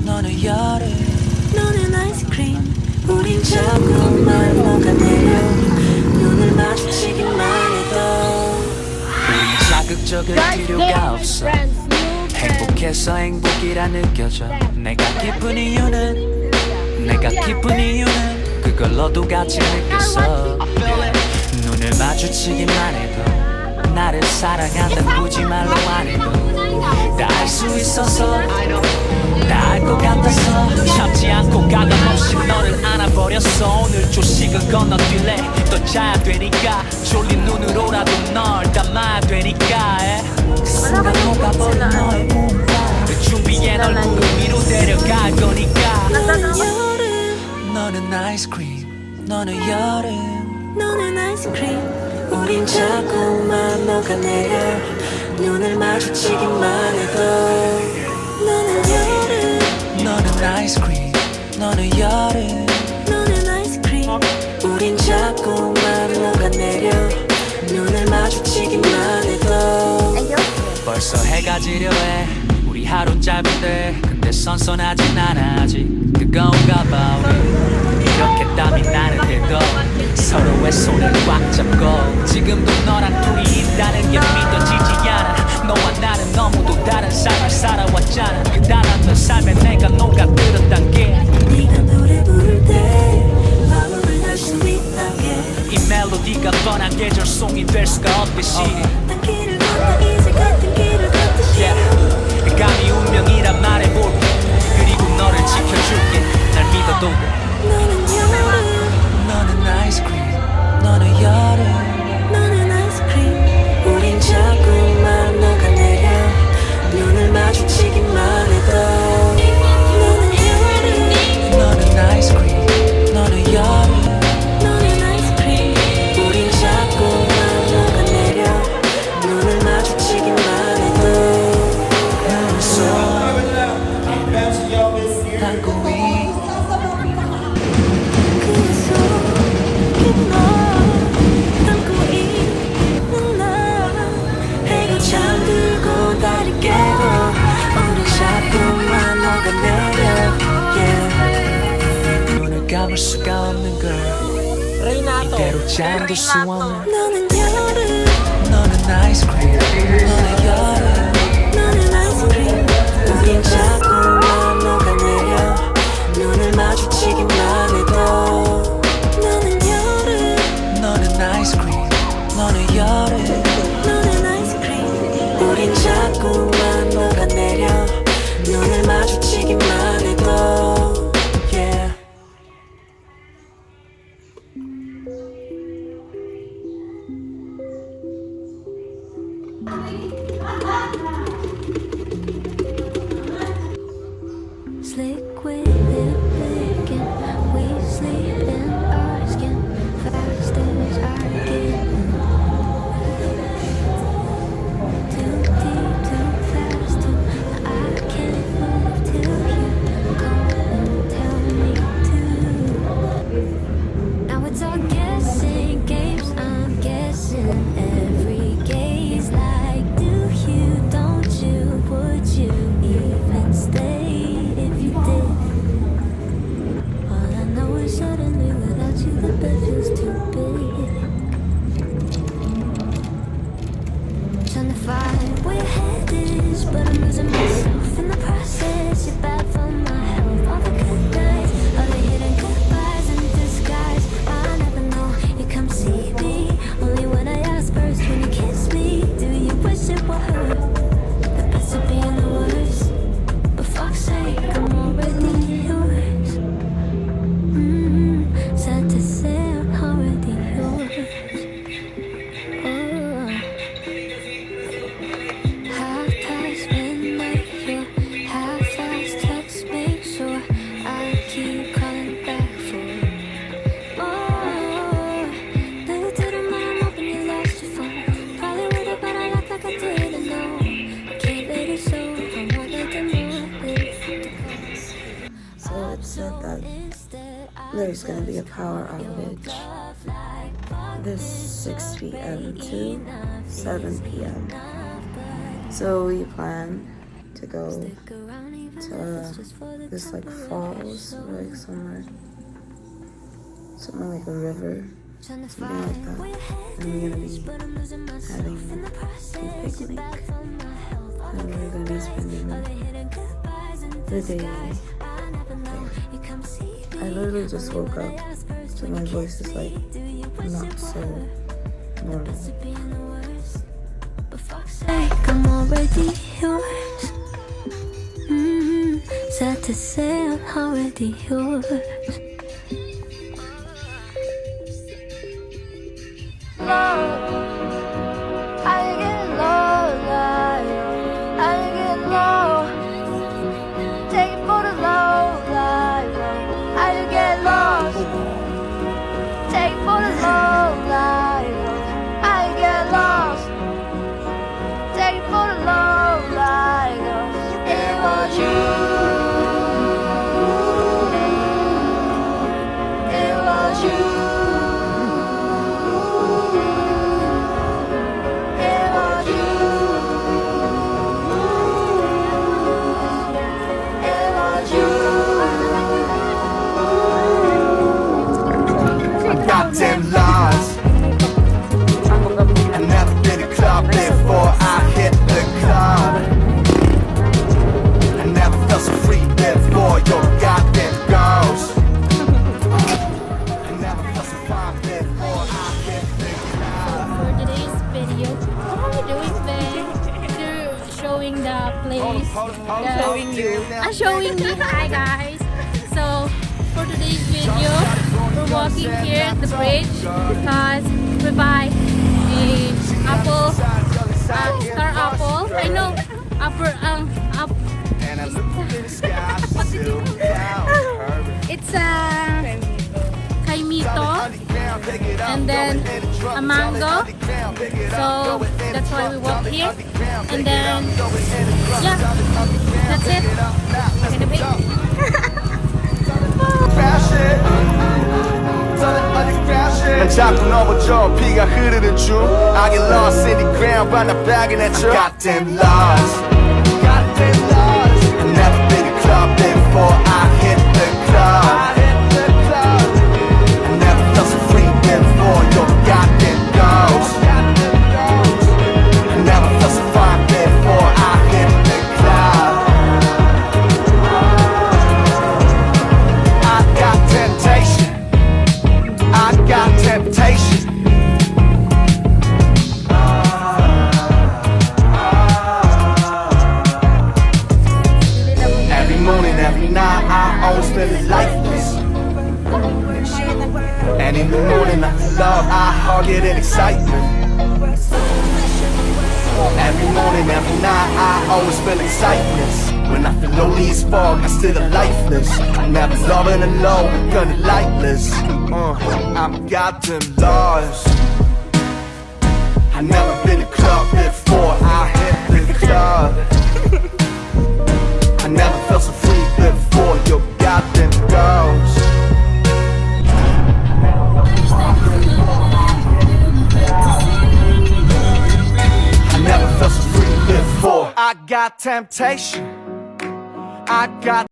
너는 여름 너는 아이스크림 우린 자꾸만 녹아내려 눈을 마주치기만 해도 우린 자극적일 필요가 없어 행복해서 행복이라 느껴져 내가 기쁜 이유는 그걸 너도 같이 느꼈어 눈을 마주치기만 해도 나를 사랑한다는 굳이 말로 안 해도 다 알 수 있어서 다 알 것 같아서 참지 않고 가감없이 너를 안아버렸어 오늘 조식을 건너뛸래 또 자야 되니까 졸린 눈으로라도 널 담아야 되니까 그 순간 녹아버린 너의 몸과 그 준비에 널 무릎 위로 데려갈 거니까 너는 여름 너는 아이스크림 너는 여름 너는 아이스크림 우린 자꾸만 녹아내려 눈을 마주치기만 해도 너는 여름 너는 아이스크림 너는 여름 너는 아이스크림 우린 자꾸만 녹아내려 눈을 마주치기만 해도 벌써 해가 지려해 우리 하루는 짧은데 근데 선선하진 않아 아직 뜨거운가 봐 우리 이렇게 땀이 나는데도 서로의 손을 꽉 잡고 지금도 너랑 둘이 있다는 게 믿어지지 않아 너와 나는 너무도 다른 삶을 살아왔잖아 그 달았던 삶에 내가 녹아들었단 게 네가 노래 부를 때 마음을 할 수 있다게 이 멜로디가 뻔한 계절송이 될 수가 없듯이 딴 길을 걷다 이제 같은 길을 걷듯이 감히 운명이란 말해볼게 그리고 너를 지켜줄게 날 믿어도 돼 너는 여름 너는 아이스크림 너는 여름 너는 아이스크림 우린 자꾸만 녹아내려 눈을 마주치기만 해도 너는 여름 너는 아이스크림 너는 여름 너는 아이스크림 우린 자꾸만 녹아내려 눈을 마주치기만 해도 담고 있는 나 해가 잠들고 달이 깨고 우린 자꾸만 녹아내려 눈을 감을 수가 없는 걸 이대로 잠들 수 없는 너는 여름 너는 아이스크림 너는 여름 너는 아이스크림 우린 자꾸만 녹아내려 눈을 마주치기만 해도 너는 여름 너는 아이스크림 너는 여름 너는 아이스크림 우린 자꾸만 녹아내려 눈을 마주치기만 해도 yeah. Slick with lip and we sleep in our skin fast as I get too deep, too fast, too I can't move till you come and tell me to. Now it's all guessing games, I'm guessing every gaze like do you, don't you, would you even stay? Suddenly without you the bed feels too big Trying to find where your head is but I'm losing myself in the process You're bad for my health All the good nights, all the hidden goodbyes in disguise I never know, you come see me Only when I ask first when you kiss me Do you wish it were her? The best of being the worst But fuck's sake, I'm already yours Sad to say I'm already yours Half-past midnight, your half-last text Make sure I keep calling back for more Now you didn't mind hoping you lost your phone Probably worried about I act like I didn't know I can't let it show, I'm more like So it said that there's going to be a power outage this 6 p.m. to 7 p.m. So we plan to go this like falls, like somewhere like a river, something like that. And we're gonna be having a picnic, and we're gonna be spending the day there. I literally just woke up, so my voice is like not so normal. Like I'm already yours. Sad to say I'm already yours. Goddamn lies. I never been a club before I hit the club. I never felt so free before your goddamn girls. I never felt so fine before I hit the club. For today's video, what are we doing, babe? They're showing the place. Showing you. Showing me. Hi guys. So for today's video, we're walking here at the bridge because we buy a apple, star apple. I know, it's a kaimito, and then a mango. So that's why we walk here, and then yeah, that's it. Gonna be. 난 자꾸 넘어져 비가 흐르는 중 I get lost in the ground but I'm bagging at you Goddamn lost Goddamn lost I've never been to club before I hit the club I never felt so free before your goddamn girls I never felt so fine before I hit the club I got temptation I got temptation. Every morning, every night, I always feel lifeless. And in the morning, I feel love, I hug it in excitement. Every morning, every night, I always feel excitement. When I feel lonely as fuck, I still a lifeless. I'm never loving alone, gonna lightless. I'm goddamn lost. I never been to club before I hit the club. I never felt so free before your goddamn girls. I never felt so free before. I got temptation. I got